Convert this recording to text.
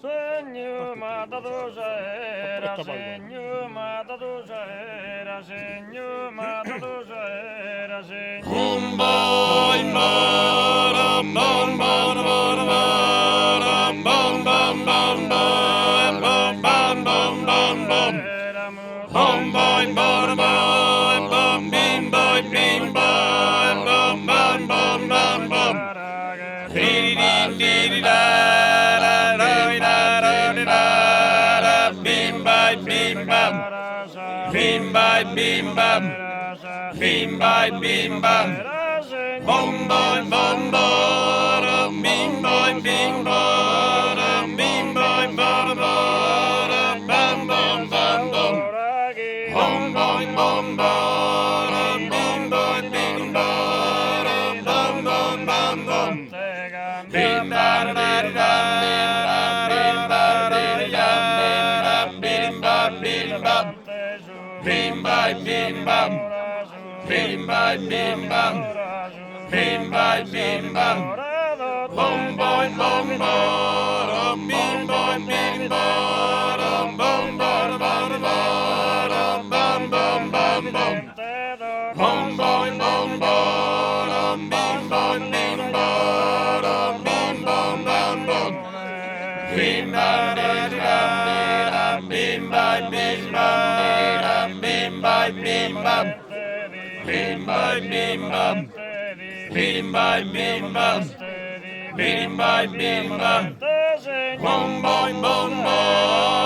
Senhor, mata do Jaera, Senhor, mata do Jaera, Senhor, mata do Jaera, Senhor. Boy, bottom, bum, bum, bum, bum, bum, bum, bum, bum, bum, bum, bum, bum. Bum, boy, bottom, bum, bim, boy, bim, bum, bum, bum, bum, bum, bum. Dee dee dee dee da da da da da da da. Bim, boy, bim, bum. Bim, boy, bim, bum. Bim, boy, bim, bum. Bum boy, bum bottom, bing boy, bing bottom, bing boy, bottom, bottom, bum bum bum bum. Bum boy, bum bottom, bing boy, bing bottom, bum bum bum bum. Bing da da da da, bing da da da, bing ba bing bum. Bing by bing bum. Bing by bing bum. Bim by bim bum, bum boy bum bottom, bim boy bim bottom, bum bottom bottom bottom, bum bum bum bum, bum boy bum bottom, bim boy bim bottom, bim bum bum bum, bim by bim bum, bim by bim bum, bim by bim bum, bim by bim bum. Bim by bim bum, bim by bim bum, bum boy bum boy.